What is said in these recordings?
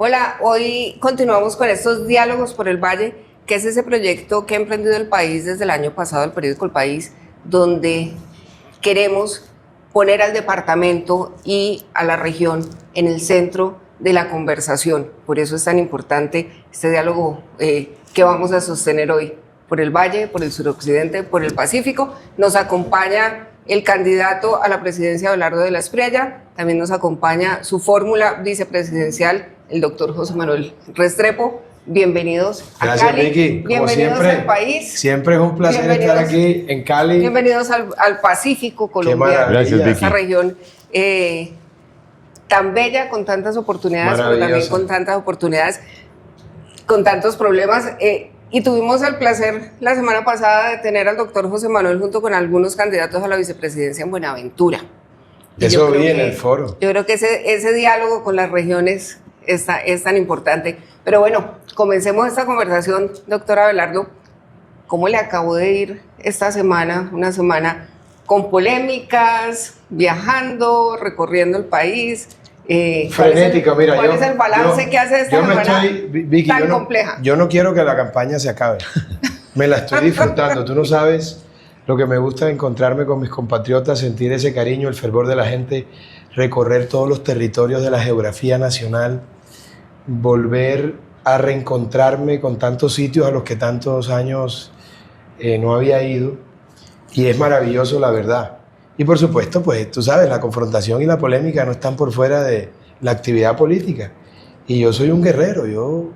Hola, hoy continuamos con estos diálogos por el Valle, que es ese proyecto que ha emprendido el país desde el año pasado, el periódico El País, donde queremos poner al departamento y a la región en el centro de la conversación. Por eso es tan importante este diálogo que vamos a sostener hoy por el Valle, por el suroccidente, por el Pacífico. Nos acompaña el candidato a la presidencia Abelardo de la Espriella, también nos acompaña su fórmula vicepresidencial, el doctor José Manuel Restrepo. Bienvenidos a Cali. Vicky, como bienvenidos siempre, al país. Siempre es un placer estar aquí en Cali. Bienvenidos al Pacífico colombiano, esta región tan bella, con tantas oportunidades, pero también con tantas oportunidades, con tantos problemas. Y tuvimos el placer la semana pasada de tener al doctor José Manuel junto con algunos candidatos a la vicepresidencia en Buenaventura. Eso vi en el foro. Yo creo que ese diálogo con las regiones es tan importante. Pero bueno, comencemos esta conversación, doctor Abelardo. ¿Cómo le acabó de ir esta semana? Una semana con polémicas, viajando, recorriendo el país. Frenética, mira. ¿Cuál es el balance que hace esta semana Vicky, tan compleja? Yo no quiero que la campaña se acabe. Me la estoy disfrutando. Tú no sabes lo que me gusta encontrarme con mis compatriotas, sentir ese cariño, el fervor de la gente, recorrer todos los territorios de la geografía nacional, volver a reencontrarme con tantos sitios a los que tantos años no había ido. Y es maravilloso, la verdad. Y por supuesto, pues tú sabes, la confrontación y la polémica no están por fuera de la actividad política. Y yo soy un guerrero,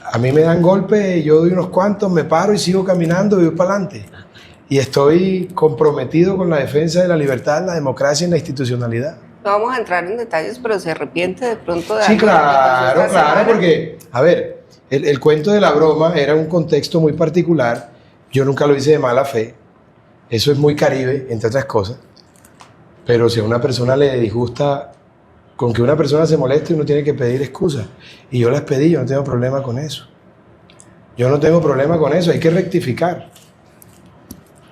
a mí me dan golpes, yo doy unos cuantos, me paro y sigo caminando y voy para adelante. Y estoy comprometido con la defensa de la libertad, la democracia y la institucionalidad. No vamos a entrar en detalles, pero ¿se arrepiente de pronto de algo? Sí, claro, semana? Porque, a ver, el cuento de la broma era un contexto muy particular. Yo nunca lo hice de mala fe. Eso es muy Caribe, entre otras cosas. Pero si a una persona le disgusta, con que una persona se moleste, uno tiene que pedir excusas. Y yo las pedí, yo no tengo problema con eso. Yo no tengo problema con eso, hay que rectificar.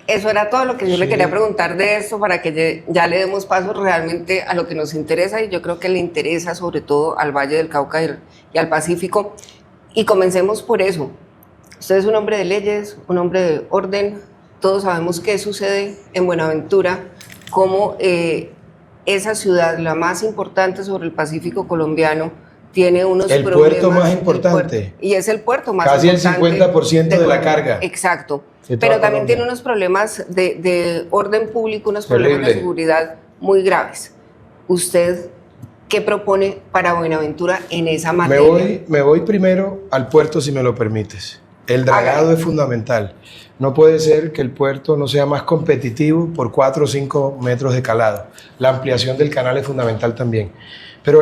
Eso era todo lo que yo le quería preguntar de esto, para que ya le demos paso realmente a lo que nos interesa, y yo creo que le interesa sobre todo al Valle del Cauca y al Pacífico. Y comencemos por eso. Usted es un hombre de leyes, un hombre de orden. Todos sabemos qué sucede en Buenaventura, cómo esa ciudad, la más importante sobre el Pacífico colombiano, tiene unos problemas. El puerto más importante. Y es el puerto más importante. Casi el 50% de la carga. Exacto. Pero también tiene unos problemas de orden público, unos problemas de seguridad muy graves. ¿Usted qué propone para Buenaventura en esa materia? Me voy primero al puerto, si me lo permites. El dragado es fundamental. No puede ser que el puerto no sea más competitivo por 4 o 5 metros de calado. La ampliación del canal es fundamental también. Pero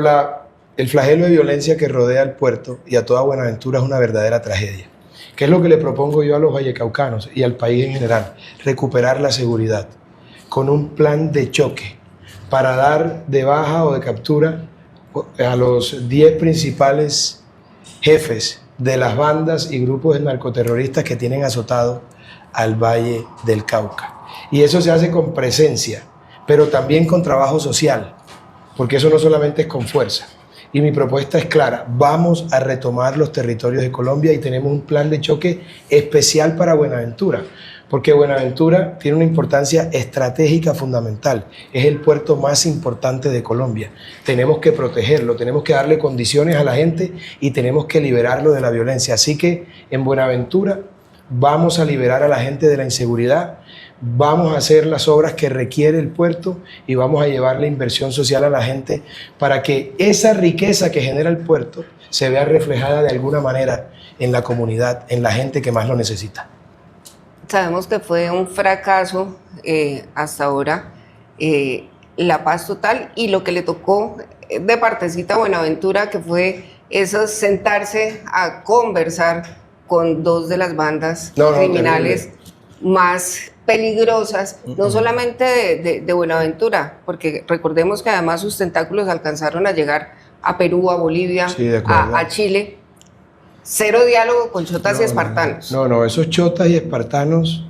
el flagelo de violencia que rodea al puerto y a toda Buenaventura es una verdadera tragedia. ¿Qué es lo que le propongo yo a los vallecaucanos y al país en general? Recuperar la seguridad con un plan de choque para dar de baja o de captura a los 10 principales jefes de las bandas y grupos de narcoterroristas que tienen azotado al Valle del Cauca. Y eso se hace con presencia, pero también con trabajo social, porque eso no solamente es con fuerza. Y mi propuesta es clara: vamos a retomar los territorios de Colombia y tenemos un plan de choque especial para Buenaventura, porque Buenaventura tiene una importancia estratégica fundamental. Es el puerto más importante de Colombia. Tenemos que protegerlo, tenemos que darle condiciones a la gente y tenemos que liberarlo de la violencia. Así que en Buenaventura vamos a liberar a la gente de la inseguridad, vamos a hacer las obras que requiere el puerto y vamos a llevar la inversión social a la gente para que esa riqueza que genera el puerto se vea reflejada de alguna manera en la comunidad, en la gente que más lo necesita. Sabemos que fue un fracaso hasta ahora la paz total, y lo que le tocó de partecita a Buenaventura, que fue eso, sentarse a conversar con 2 de las bandas criminales más peligrosas, no solamente de Buenaventura, porque recordemos que además sus tentáculos alcanzaron a llegar a Perú, a Bolivia, sí, a Chile. Cero diálogo con chotas y espartanos. No, esos chotas y espartanos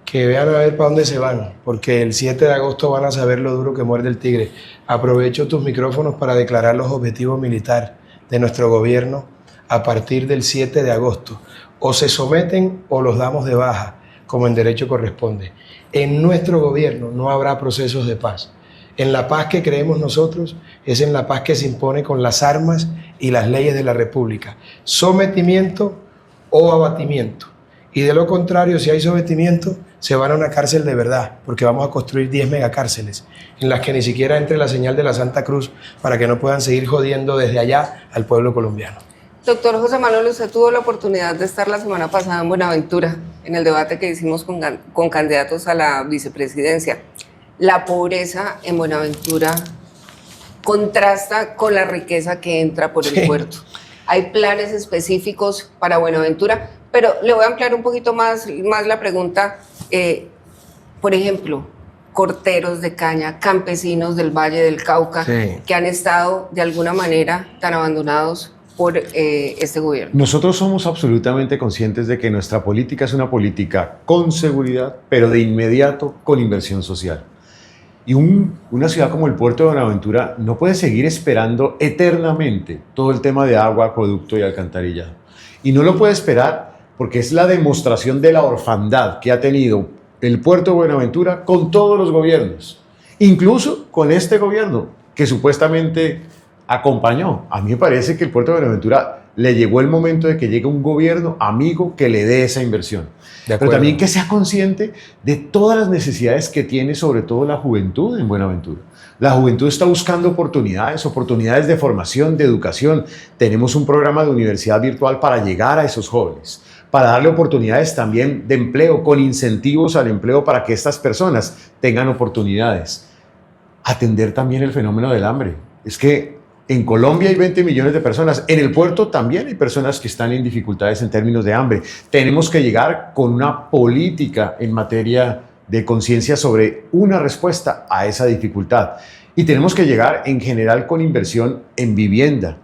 que vean a ver para dónde se van, porque el 7 de agosto van a saber lo duro que muerde el tigre. Aprovecho tus micrófonos para declarar los objetivos militares de nuestro gobierno a partir del 7 de agosto. O se someten o los damos de baja, como en derecho corresponde. En nuestro gobierno no habrá procesos de paz. En la paz que creemos nosotros es en la paz que se impone con las armas y las leyes de la República. Sometimiento o abatimiento. Y de lo contrario, si hay sometimiento, se van a una cárcel de verdad, porque vamos a construir 10 megacárceles, en las que ni siquiera entre la señal de la Santa Cruz para que no puedan seguir jodiendo desde allá al pueblo colombiano. Doctor José Manuel, usted tuvo la oportunidad de estar la semana pasada en Buenaventura, en el debate que hicimos con candidatos a la vicepresidencia. La pobreza en Buenaventura contrasta con la riqueza que entra por el puerto. Hay planes específicos para Buenaventura, pero le voy a ampliar un poquito más la pregunta. Por ejemplo, corteros de caña, campesinos del Valle del Cauca, que han estado de alguna manera tan abandonados por este gobierno. Nosotros somos absolutamente conscientes de que nuestra política es una política con seguridad, pero de inmediato con inversión social. Y una ciudad como el puerto de Buenaventura no puede seguir esperando eternamente todo el tema de agua, acueducto y alcantarillado. Y no lo puede esperar porque es la demostración de la orfandad que ha tenido el puerto de Buenaventura con todos los gobiernos, incluso con este gobierno que supuestamente acompañó. A mí me parece que el puerto de Buenaventura le llegó el momento de que llegue un gobierno amigo que le dé esa inversión. Pero también que sea consciente de todas las necesidades que tiene sobre todo la juventud en Buenaventura. La juventud está buscando oportunidades de formación, de educación. Tenemos un programa de universidad virtual para llegar a esos jóvenes, para darle oportunidades también de empleo, con incentivos al empleo para que estas personas tengan oportunidades. Atender también el fenómeno del hambre. Es que en Colombia hay 20 millones de personas, en el puerto también hay personas que están en dificultades en términos de hambre. Tenemos que llegar con una política en materia de conciencia sobre una respuesta a esa dificultad. Y tenemos que llegar en general con inversión en vivienda,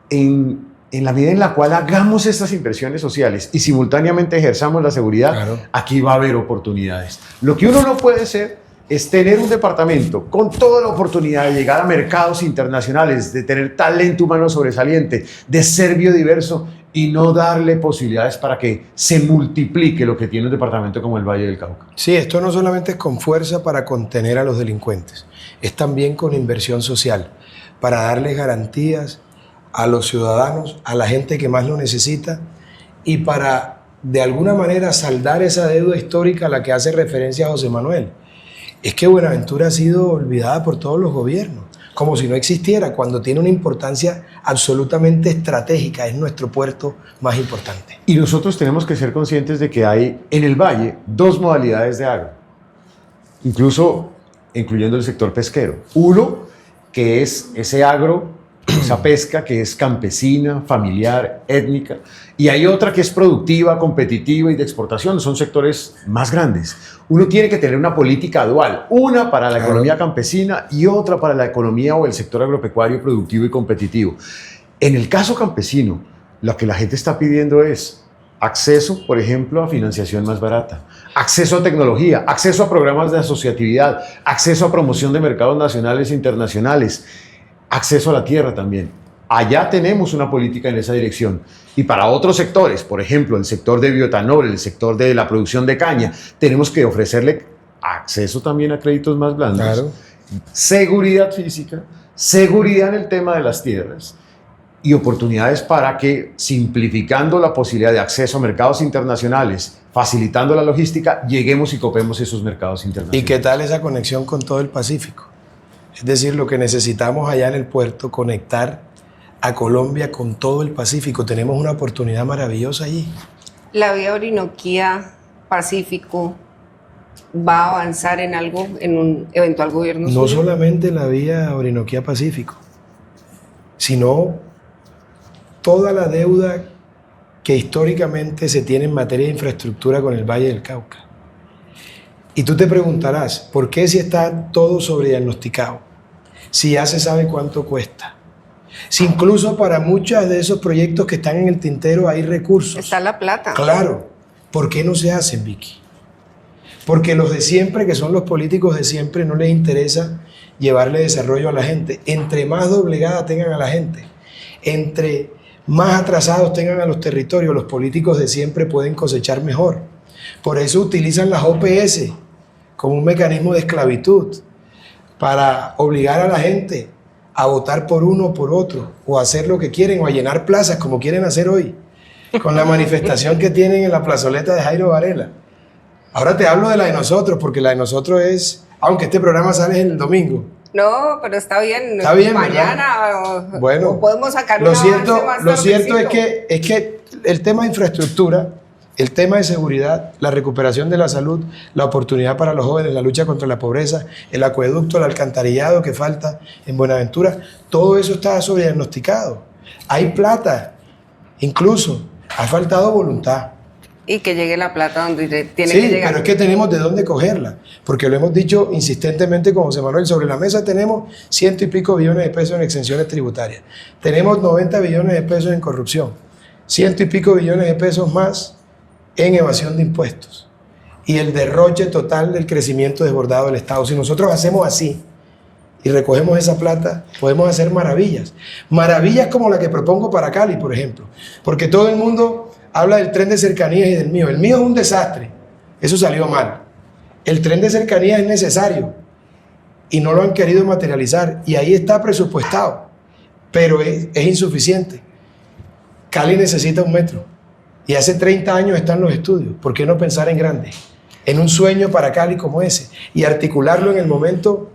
en la medida en la cual hagamos estas inversiones sociales y simultáneamente ejerzamos la seguridad, aquí va a haber oportunidades. Lo que uno no puede ser es tener un departamento con toda la oportunidad de llegar a mercados internacionales, de tener talento humano sobresaliente, de ser biodiverso y no darle posibilidades para que se multiplique lo que tiene un departamento como el Valle del Cauca. Sí, esto no solamente es con fuerza para contener a los delincuentes, es también con inversión social, para darles garantías a los ciudadanos, a la gente que más lo necesita y para de alguna manera saldar esa deuda histórica a la que hace referencia José Manuel. Es que Buenaventura ha sido olvidada por todos los gobiernos, como si no existiera, cuando tiene una importancia absolutamente estratégica, es nuestro puerto más importante. Y nosotros tenemos que ser conscientes de que hay en el valle dos modalidades de agro, incluso incluyendo el sector pesquero. Uno, que es ese agro, esa pesca que es campesina, familiar, étnica, y hay otra que es productiva, competitiva y de exportación, son sectores más grandes. Uno tiene que tener una política dual, una para la economía campesina y otra para la economía o el sector agropecuario productivo y competitivo. En el caso campesino, lo que la gente está pidiendo es acceso, por ejemplo, a financiación más barata, acceso a tecnología, acceso a programas de asociatividad, acceso a promoción de mercados nacionales e internacionales, acceso a la tierra también. Allá tenemos una política en esa dirección. Y para otros sectores, por ejemplo, el sector de bioetanol, el sector de la producción de caña, tenemos que ofrecerle acceso también a créditos más blandos, seguridad física, seguridad en el tema de las tierras y oportunidades para que, simplificando la posibilidad de acceso a mercados internacionales, facilitando la logística, lleguemos y copemos esos mercados internacionales. ¿Y qué tal esa conexión con todo el Pacífico? Es decir, lo que necesitamos allá en el puerto, conectar a Colombia con todo el Pacífico. Tenemos una oportunidad maravillosa allí. ¿La vía Orinoquía-Pacífico va a avanzar en algo, en un eventual gobierno suyo? No solamente la vía Orinoquía-Pacífico, sino toda la deuda que históricamente se tiene en materia de infraestructura con el Valle del Cauca. Y tú te preguntarás, ¿por qué si está todo sobrediagnosticado? Si ya se sabe cuánto cuesta. Si incluso para muchos de esos proyectos que están en el tintero hay recursos. Está la plata. Claro. ¿Por qué no se hacen, Vicky? Porque los de siempre, que son los políticos de siempre, no les interesa llevarle desarrollo a la gente. Entre más doblegada tengan a la gente, entre más atrasados tengan a los territorios, los políticos de siempre pueden cosechar mejor. Por eso utilizan las OPS como un mecanismo de esclavitud, para obligar a la gente a votar por uno o por otro, o a hacer lo que quieren, o a llenar plazas como quieren hacer hoy, con la manifestación que tienen en la plazoleta de Jairo Varela. Ahora te hablo de la de nosotros, porque la de nosotros es, aunque este programa sale el domingo. No, pero está bien. Está bien, mañana bueno, o podemos sacar lo un cierto, avance más lo cierto es tardecito. que el tema de infraestructura, el tema de seguridad, la recuperación de la salud, la oportunidad para los jóvenes, la lucha contra la pobreza, el acueducto, el alcantarillado que falta en Buenaventura, todo eso está sobrediagnosticado. Hay plata, incluso ha faltado voluntad. Y que llegue la plata donde tiene Sí, que llegar. pero es que tenemos de dónde cogerla, porque lo hemos dicho insistentemente con José Manuel, sobre la mesa tenemos 100 y pico billones de pesos en exenciones tributarias, tenemos 90 billones de pesos en corrupción, 100 y pico billones de pesos más en evasión de impuestos y el derroche total del crecimiento desbordado del Estado. Si nosotros hacemos así y recogemos esa plata, podemos hacer maravillas. Maravillas como la que propongo para Cali, por ejemplo, porque todo el mundo habla del tren de cercanías y del mío. El mío es un desastre, eso salió mal. El tren de cercanías es necesario y no lo han querido materializar y ahí está presupuestado, pero es insuficiente. Cali necesita un metro y hace 30 años están los estudios. ¿Por qué no pensar en grande? En un sueño para Cali como ese y articularlo en el momento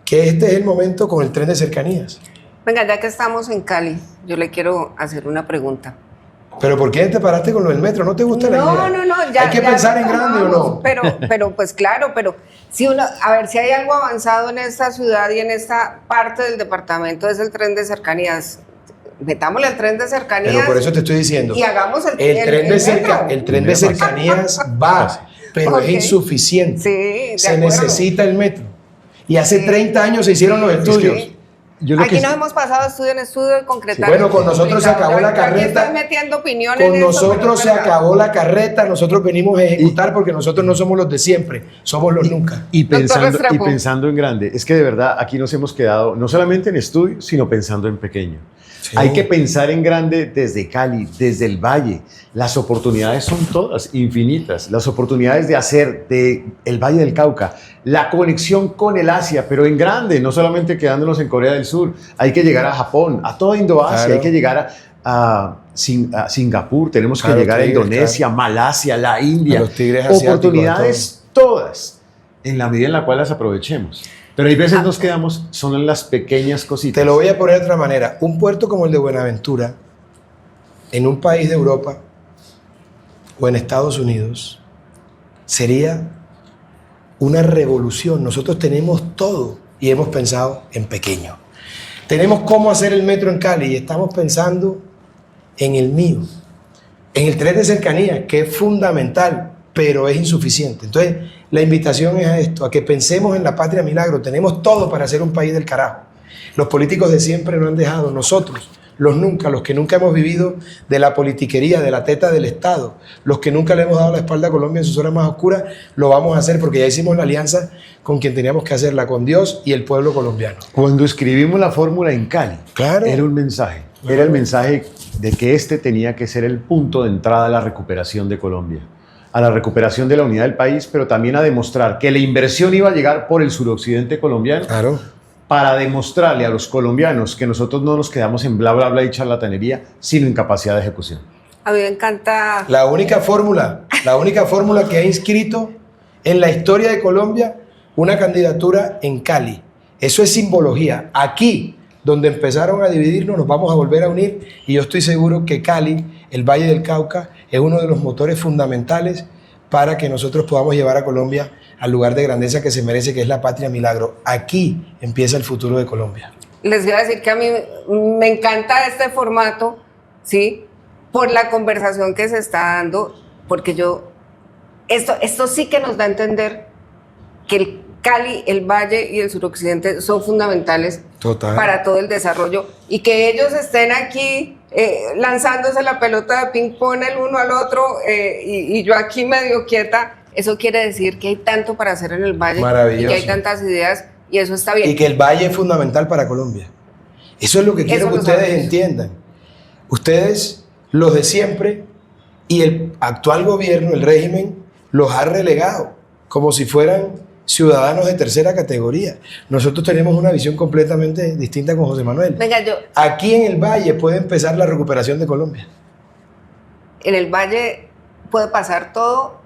que este es el momento con el tren de cercanías. Venga, ya que estamos en Cali, yo le quiero hacer una pregunta. ¿Pero por qué te paraste con lo del metro? ¿No te gusta la idea? No, ya. ¿Hay que ya pensar en grande o no? Pero pues claro, pero si uno, a ver, si hay algo avanzado en esta ciudad y en esta parte del departamento es el tren de cercanías. Metámosle el tren de cercanías. Pero por eso te estoy diciendo. Y hagamos el tren de cercanías va, pero Ok. es insuficiente. Sí, de se acuerdo. necesita el metro. Y hace Sí. 30 años se hicieron los estudios. Sí. Yo lo Aquí que nos hemos pasado estudio en estudio y concretar. Sí, bueno, con nosotros se acabó la Aquí carreta. estás metiendo opinión Con en eso, nosotros pero es se verdad. acabó la carreta, nosotros venimos a ejecutar porque nosotros no somos los de siempre, somos los nunca. Y Doctor Restrepo. pensando en grande, es que de verdad aquí nos hemos quedado no solamente en estudio, sino pensando en pequeño. Sí. Hay que pensar en grande desde Cali, desde el Valle. Las oportunidades son todas infinitas. Las oportunidades de hacer de el Valle del Cauca la conexión con el Asia, pero en grande, no solamente quedándonos en Corea del Sur. Hay que llegar a Japón, a toda Indoasia, Claro. hay que llegar a Singapur, tenemos que Claro, llegar a tigres, Indonesia, Malasia, la India. A los tigres asiáticos, Oportunidades todas, en la medida en la cual las aprovechemos. Pero hay veces nos quedamos, son en las pequeñas cositas. Te lo voy a poner de otra manera. Un puerto como el de Buenaventura, en un país de Europa o en Estados Unidos, sería una revolución. Nosotros tenemos todo y hemos pensado en pequeño. Tenemos cómo hacer el metro en Cali y estamos pensando en el mío, en el tren de cercanía, que es fundamental, pero es insuficiente. Entonces, la invitación es a esto, a que pensemos en la patria milagro. Tenemos todo para ser un país del carajo. Los políticos de siempre no han dejado, nosotros, los que nunca hemos vivido de la politiquería, de la teta del Estado, los que nunca le hemos dado la espalda a Colombia en sus horas más oscuras, lo vamos a hacer porque ya hicimos la alianza con quien teníamos que hacerla, con Dios y el pueblo colombiano. Cuando escribimos la fórmula en Cali, Claro. era un mensaje. Claro. Era el mensaje de que este tenía que ser el punto de entrada a la recuperación de Colombia, a la recuperación de la unidad del país, pero también a demostrar que la inversión iba a llegar por el suroccidente colombiano, Claro. para demostrarle a los colombianos que nosotros no nos quedamos en bla, bla, bla y charlatanería, sino en capacidad de ejecución. A mí me encanta. La única fórmula que ha inscrito en la historia de Colombia una candidatura en Cali. Eso es simbología. Aquí, donde empezaron a dividirnos, nos vamos a volver a unir y yo estoy seguro que Cali, el Valle del Cauca, es uno de los motores fundamentales para que nosotros podamos llevar a Colombia al lugar de grandeza que se merece, que es la patria milagro. Aquí empieza el futuro de Colombia. Les iba a decir que a mí me encanta este formato, ¿sí? Por la conversación que se está dando, porque esto sí que nos da a entender que el Cali, el Valle y el suroccidente son fundamentales Total. para todo el desarrollo y que ellos estén aquí lanzándose la pelota de ping-pong el uno al otro y yo aquí medio quieta, eso quiere decir que hay tanto para hacer en el Valle y Maravilloso. que hay tantas ideas y eso está bien. Y que el Valle es fundamental para Colombia. Eso es lo que quiero Eso que lo ustedes sabemos. entiendan. Ustedes, los de siempre, y el actual gobierno, el régimen, los ha relegado como si fueran ciudadanos de tercera categoría. Nosotros tenemos una visión completamente distinta con José Manuel. Venga, Aquí en el Valle puede empezar la recuperación de Colombia. en el Valle puede pasar todo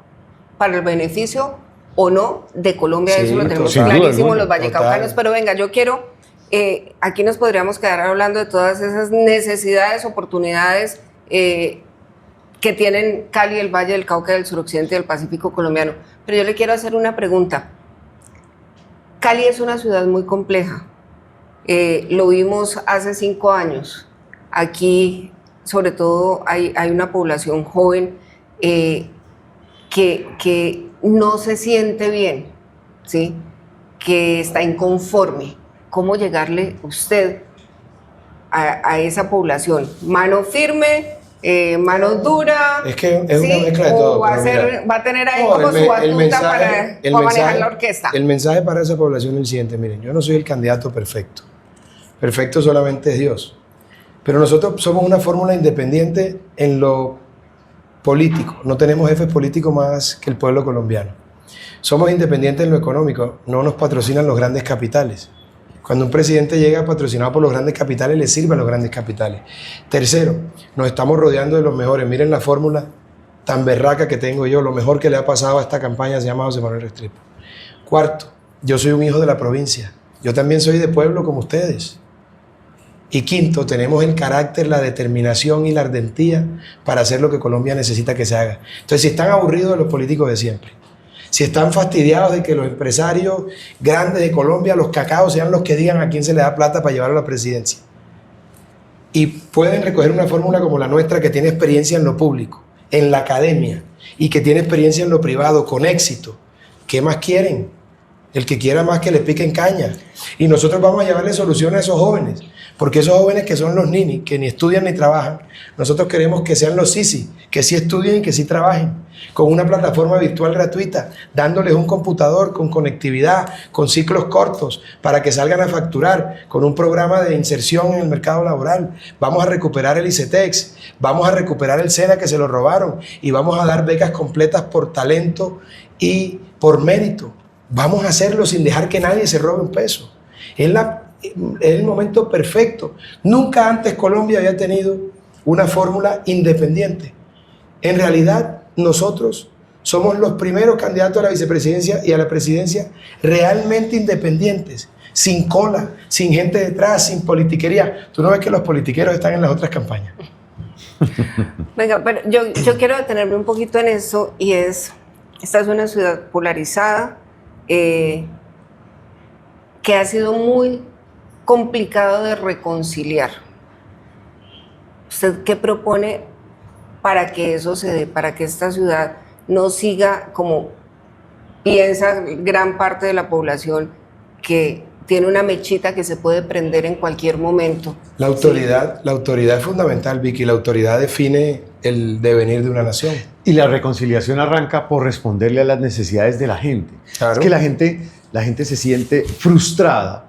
para el beneficio o no de Colombia, Sí, eso lo tenemos sin duda clarísimo alguna. los vallecaucanos, pero venga, yo quiero, aquí nos podríamos quedar hablando de todas esas necesidades, oportunidades que tienen Cali, el Valle del Cauca, del suroccidente y del Pacífico colombiano, pero yo le quiero hacer una pregunta. Cali es una ciudad muy compleja, lo vimos hace 5 años, aquí sobre todo hay una población joven que no se siente bien, ¿sí? Que está inconforme. ¿Cómo llegarle usted a esa población? ¿Mano firme, mano dura? Es que es ¿sí? una mezcla de ¿O todo. va pero a tener ahí no, como su el batuta mensaje- para manejar la orquesta? El mensaje para esa población es el siguiente: miren, yo no soy el candidato perfecto. Perfecto solamente es Dios. Pero nosotros somos una fórmula independiente en lo político. No tenemos jefes políticos más que el pueblo colombiano. Somos independientes en lo económico. No nos patrocinan los grandes capitales. Cuando un presidente llega patrocinado por los grandes capitales, le sirve a los grandes capitales. Tercero, nos estamos rodeando de los mejores. Miren la fórmula tan berraca que tengo yo. Lo mejor que le ha pasado a esta campaña se llama José Manuel Restrepo. Cuarto, yo soy un hijo de la provincia. Yo también soy de pueblo como ustedes. Y quinto, tenemos el carácter, la determinación y la ardentía para hacer lo que Colombia necesita que se haga. Entonces, si están aburridos de los políticos de siempre, si están fastidiados de que los empresarios grandes de Colombia, los cacaos, sean los que digan a quién se le da plata para llevar a la presidencia, y pueden recoger una fórmula como la nuestra, que tiene experiencia en lo público, en la academia, y que tiene experiencia en lo privado, con éxito, ¿qué más quieren? El que quiera más, que le piquen caña. Y nosotros vamos a llevarle soluciones a esos jóvenes, porque esos jóvenes que son los ninis, que ni estudian ni trabajan, nosotros queremos que sean los sisi, que sí estudien y que sí trabajen, con una plataforma virtual gratuita, dándoles un computador con conectividad, con ciclos cortos, para que salgan a facturar, con un programa de inserción en el mercado laboral. Vamos a recuperar el ICETEX, vamos a recuperar el SENA, que se lo robaron, y vamos a dar becas completas por talento y por mérito. Vamos a hacerlo sin dejar que nadie se robe un peso. Es el momento perfecto. Nunca antes Colombia había tenido una fórmula independiente. En realidad, nosotros somos los primeros candidatos a la vicepresidencia y a la presidencia realmente independientes, sin cola, sin gente detrás, sin politiquería. Tú no ves que los politiqueros están en las otras campañas. Venga, pero yo quiero detenerme un poquito en eso, y esta es una ciudad polarizada, que ha sido muy complicado de reconciliar. ¿Usted qué propone para que eso se dé, para que esta ciudad no siga como piensa gran parte de la población, que tiene una mechita que se puede prender en cualquier momento? La autoridad es fundamental, Vicky. La autoridad define el devenir de una nación. Y la reconciliación arranca por responderle a las necesidades de la gente. Claro. Es que la gente se siente frustrada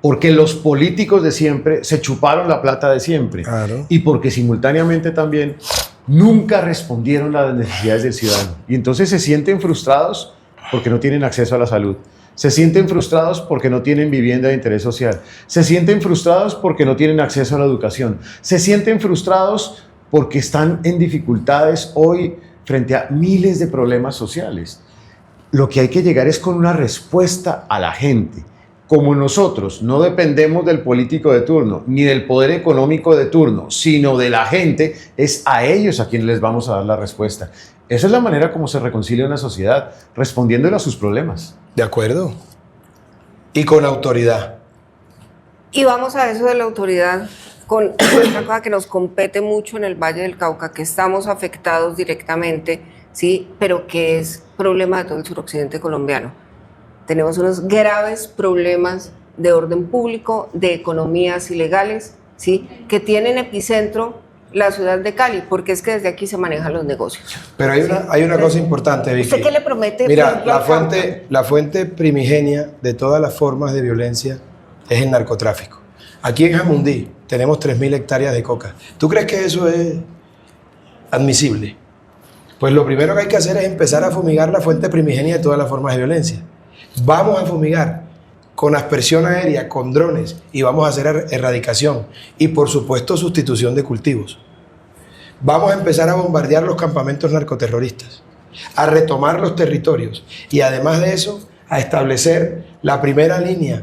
porque los políticos de siempre se chuparon la plata de siempre. Claro. Y porque simultáneamente también nunca respondieron a las necesidades del ciudadano. Y entonces se sienten frustrados porque no tienen acceso a la salud. Se sienten frustrados porque no tienen vivienda de interés social. Se sienten frustrados porque no tienen acceso a la educación. Se sienten frustrados porque están en dificultades hoy frente a miles de problemas sociales. Lo que hay que llegar es con una respuesta a la gente. Como nosotros no dependemos del político de turno, ni del poder económico de turno, sino de la gente, es a ellos a quienes les vamos a dar la respuesta. Esa es la manera como se reconcilia una sociedad, respondiéndole a sus problemas. De acuerdo. Y con autoridad. Y vamos a eso de la autoridad, con otra cosa que nos compete mucho en el Valle del Cauca, que estamos afectados directamente, ¿sí? Pero que es problema de todo el suroccidente colombiano. Tenemos unos graves problemas de orden público, de economías ilegales, ¿sí? Que tienen epicentro la ciudad de Cali, porque es que desde aquí se manejan los negocios. Pero hay una cosa importante, Vicky. ¿Usted qué le promete? Mira, la fuente primigenia de todas las formas de violencia es el narcotráfico. Aquí en Jamundí tenemos 3.000 hectáreas de coca. ¿Tú crees que eso es admisible? Pues lo primero que hay que hacer es empezar a fumigar la fuente primigenia de todas las formas de violencia. Vamos a fumigar con aspersión aérea, con drones, y vamos a hacer erradicación y, por supuesto, sustitución de cultivos. Vamos a empezar a bombardear los campamentos narcoterroristas, a retomar los territorios y, además de eso, a establecer la primera línea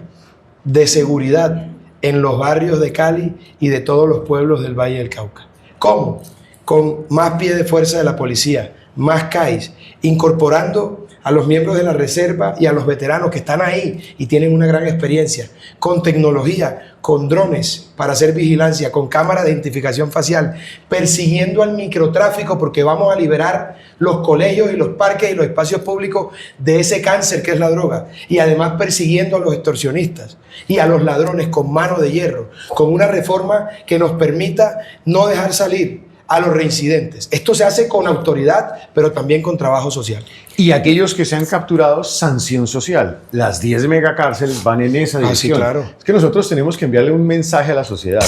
de seguridad en los barrios de Cali y de todos los pueblos del Valle del Cauca. ¿Cómo? Con más pie de fuerza de la policía, más CAIs, incorporando a los miembros de la reserva y a los veteranos que están ahí y tienen una gran experiencia, con tecnología, con drones para hacer vigilancia, con cámaras de identificación facial, persiguiendo al microtráfico, porque vamos a liberar los colegios y los parques y los espacios públicos de ese cáncer que es la droga, y además persiguiendo a los extorsionistas y a los ladrones con mano de hierro, con una reforma que nos permita no dejar salir a los reincidentes. Esto se hace con autoridad, pero también con trabajo social. Y aquellos que sean capturados, sanción social. Las 10 megacárceles van en esa dirección. Sí, claro. Es que nosotros tenemos que enviarle un mensaje a la sociedad.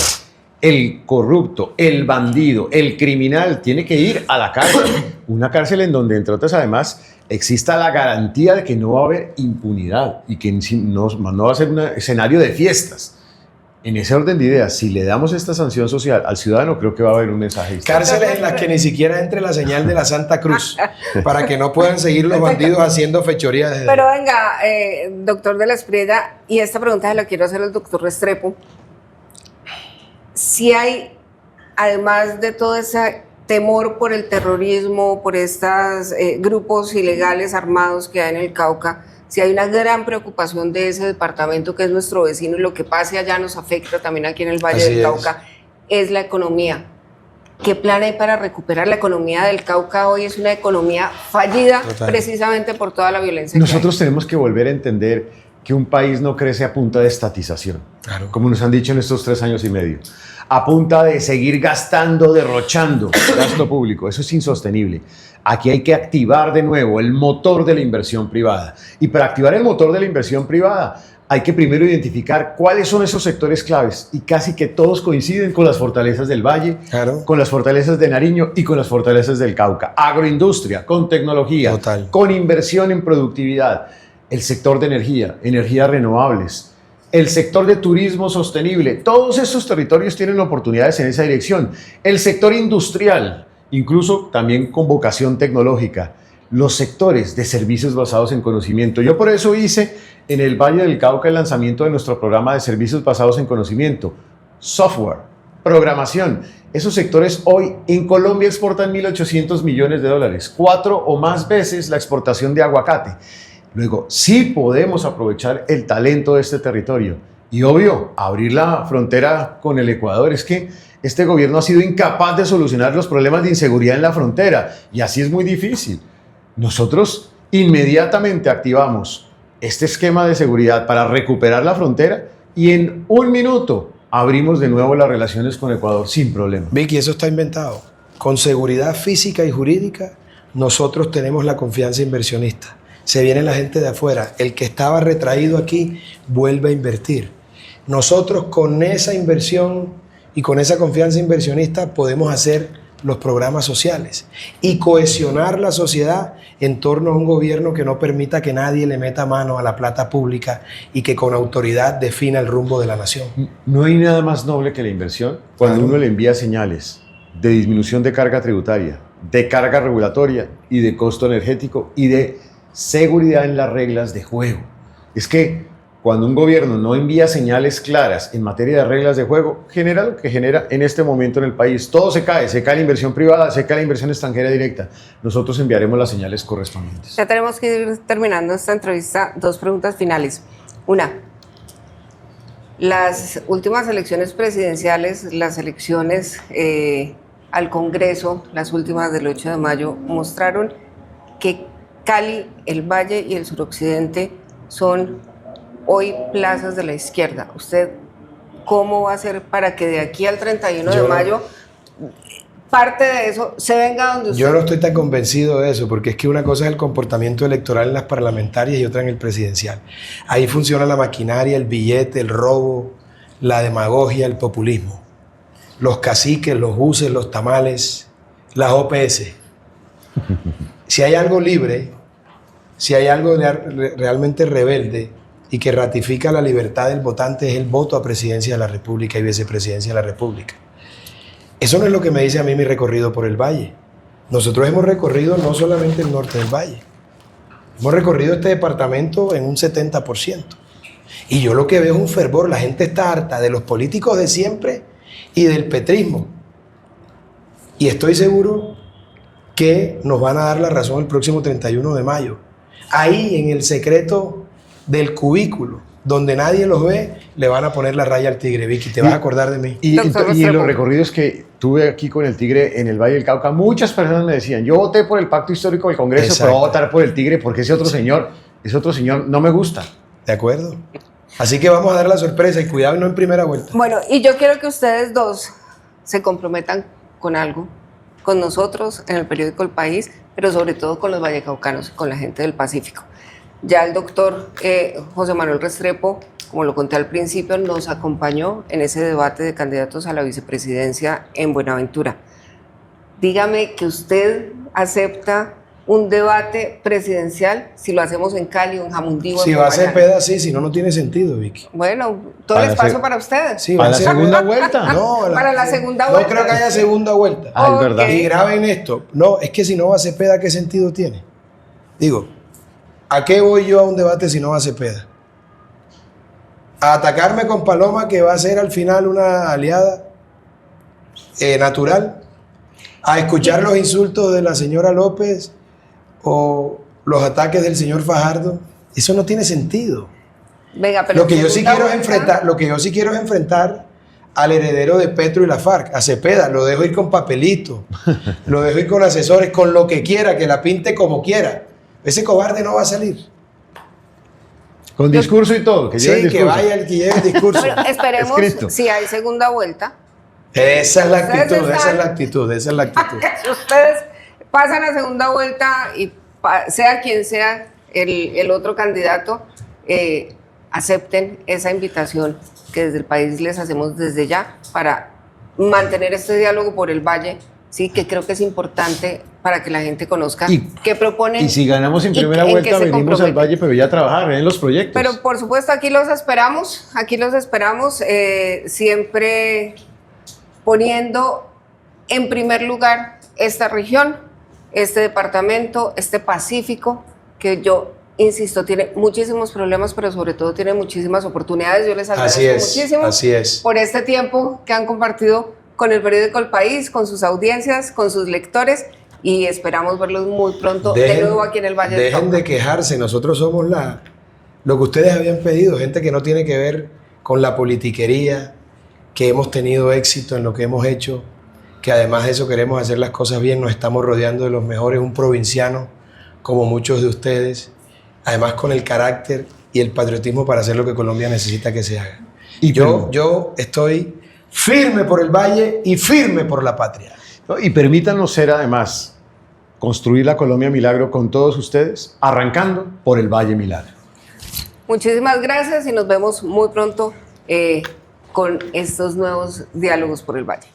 El corrupto, el bandido, el criminal tiene que ir a la cárcel. Una cárcel en donde, entre otras, además, exista la garantía de que no va a haber impunidad y que no va a ser un escenario de fiestas. En ese orden de ideas, si le damos esta sanción social al ciudadano, creo que va a haber un mensaje distinto. Cárceles en las que ni siquiera entre la señal de la Santa Cruz, para que no puedan seguir los bandidos haciendo fechorías desde... Pero venga, doctor de la Espriella, y esta pregunta se la quiero hacer al doctor Restrepo. Si hay, además de todo ese temor por el terrorismo, por estos grupos ilegales armados que hay en el Cauca, si hay una gran preocupación de ese departamento que es nuestro vecino y lo que pase allá nos afecta también aquí en el Valle del Cauca, es la economía. ¿Qué plan hay para recuperar la economía del Cauca? Hoy es una economía fallida precisamente por toda la violencia. Nosotros tenemos que volver a entender que un país no crece a punta de estatización, como nos han dicho en estos 3 años y medio, a punta de seguir gastando, derrochando gasto público. Eso es insostenible. Aquí hay que activar de nuevo el motor de la inversión privada. Y para activar el motor de la inversión privada hay que primero identificar cuáles son esos sectores claves. Y casi que todos coinciden con las fortalezas del Valle, con las fortalezas de Nariño y con las fortalezas del Cauca. Agroindustria, con tecnología, con inversión en productividad. El sector de energía, energías renovables. El sector de turismo sostenible. Todos estos territorios tienen oportunidades en esa dirección. El sector industrial, incluso también con vocación tecnológica, los sectores de servicios basados en conocimiento. Yo por eso hice en el Valle del Cauca el lanzamiento de nuestro programa de servicios basados en conocimiento, software, programación. Esos sectores hoy en Colombia exportan 1.800 millones de dólares, 4 o más veces la exportación de aguacate. Luego, sí podemos aprovechar el talento de este territorio y, obvio, abrir la frontera con el Ecuador. Es que este gobierno ha sido incapaz de solucionar los problemas de inseguridad en la frontera y así es muy difícil. Nosotros inmediatamente activamos este esquema de seguridad para recuperar la frontera y en 1 minuto abrimos de nuevo las relaciones con Ecuador sin problema. Vicky, eso está inventado. Con seguridad física y jurídica, nosotros tenemos la confianza inversionista. Se viene la gente de afuera. El que estaba retraído aquí vuelve a invertir. Nosotros con esa inversión y con esa confianza inversionista podemos hacer los programas sociales y cohesionar la sociedad en torno a un gobierno que no permita que nadie le meta mano a la plata pública y que con autoridad defina el rumbo de la nación. No hay nada más noble que la inversión cuando uno le envía señales de disminución de carga tributaria, de carga regulatoria y de costo energético y de seguridad en las reglas de juego. Es que cuando un gobierno no envía señales claras en materia de reglas de juego, genera lo que genera en este momento en el país. Todo se cae la inversión privada, se cae la inversión extranjera directa. Nosotros enviaremos las señales correspondientes. Ya tenemos que ir terminando esta entrevista. 2 preguntas finales. Una, las últimas elecciones presidenciales, las elecciones al Congreso, las últimas del 8 de mayo, mostraron que Cali, el Valle y el suroccidente son hoy plazas de la izquierda. ¿Usted cómo va a hacer para que de aquí al 31 de mayo parte de eso se venga donde usted? Yo no estoy tan convencido de eso, porque es que una cosa es el comportamiento electoral en las parlamentarias y otra en el presidencial. Ahí funciona la maquinaria, el billete, el robo, la demagogia, el populismo, los caciques, los buses, los tamales, las OPS. Si hay algo libre, si hay algo realmente rebelde y que ratifica la libertad del votante, es el voto a presidencia de la República y vicepresidencia de la República. Eso no es lo que me dice a mí mi recorrido por el Valle. Nosotros hemos recorrido no solamente el norte del Valle, hemos recorrido este departamento en un 70%. Y yo lo que veo es un fervor, la gente está harta de los políticos de siempre y del petrismo. Y estoy seguro que nos van a dar la razón el próximo 31 de mayo. Ahí, en el secreto del cubículo, donde nadie los ve, le van a poner la raya al tigre, Vicky, te vas a acordar de mí. Y en los recorridos que tuve aquí con el tigre en el Valle del Cauca, muchas personas me decían, yo voté por el Pacto Histórico del Congreso, Exacto. pero voy a votar por el tigre porque ese otro señor no me gusta. ¿De acuerdo? Así que vamos a dar la sorpresa y cuidado, no en primera vuelta. Bueno, y yo quiero que ustedes dos se comprometan con algo, con nosotros en el periódico El País, pero sobre todo con los vallecaucanos, con la gente del Pacífico. Ya el doctor José Manuel Restrepo, como lo conté al principio, nos acompañó en ese debate de candidatos a la vicepresidencia en Buenaventura. Dígame que usted acepta un debate presidencial si lo hacemos en Cali o en Jamundí. Si va a ser Cepeda, sí, si no, no tiene sentido, Vicky. Bueno, todo el espacio para ustedes. Sí, ¿Para va la a ser segunda vuelta? No, Para la segunda vuelta. No creo que haya segunda vuelta. Ah, es verdad. Y graben esto. No, es que si no va Cepeda, ¿qué sentido tiene? Digo, ¿a qué voy yo a un debate si no va Cepeda? A atacarme con Paloma, que va a ser al final una aliada natural. A escuchar los insultos de la señora López o los ataques del señor Fajardo. Eso no tiene sentido. Venga, pero Lo que yo sí quiero es enfrentar al heredero de Petro y la FARC, a Cepeda. Lo dejo ir con papelito, lo dejo ir con asesores, con lo que quiera, que la pinte como quiera. Ese cobarde no va a salir. Con discurso y todo. Que lleve el Sí, que discurso. vaya el que lleve el discurso. Bueno, esperemos Escrito. si hay segunda vuelta. Esa es la actitud, Ustedes esa es están- la actitud, esa es la actitud. Si ustedes pasan a segunda vuelta y sea quien sea el otro candidato, acepten esa invitación que desde el país les hacemos desde ya para mantener este diálogo por el Valle, sí, que creo que es importante para que la gente conozca qué proponen. Y si ganamos en y primera en qué vuelta, se venimos al comprometen. Valle, pero ya a trabajar en los proyectos. Pero por supuesto aquí los esperamos, siempre poniendo en primer lugar esta región, este departamento, este Pacífico, que yo insisto, tiene muchísimos problemas, pero sobre todo tiene muchísimas oportunidades. Yo les agradezco muchísimo así es. por este tiempo que han compartido con el periódico El País, con sus audiencias, con sus lectores, y esperamos verlos muy pronto de nuevo aquí en el Valle del Dejen Cauca. de quejarse, nosotros somos lo que ustedes habían pedido, gente que no tiene que ver con la politiquería, que hemos tenido éxito en lo que hemos hecho, que además de eso queremos hacer las cosas bien, nos estamos rodeando de los mejores, un provinciano como muchos de ustedes, además con el carácter y el patriotismo para hacer lo que Colombia necesita que se haga. Y Yo estoy firme por el Valle y firme por la patria. Y permítanos ser, además, construir la Colombia Milagro con todos ustedes, arrancando por el Valle Milagro. Muchísimas gracias y nos vemos muy pronto con estos nuevos diálogos por el Valle.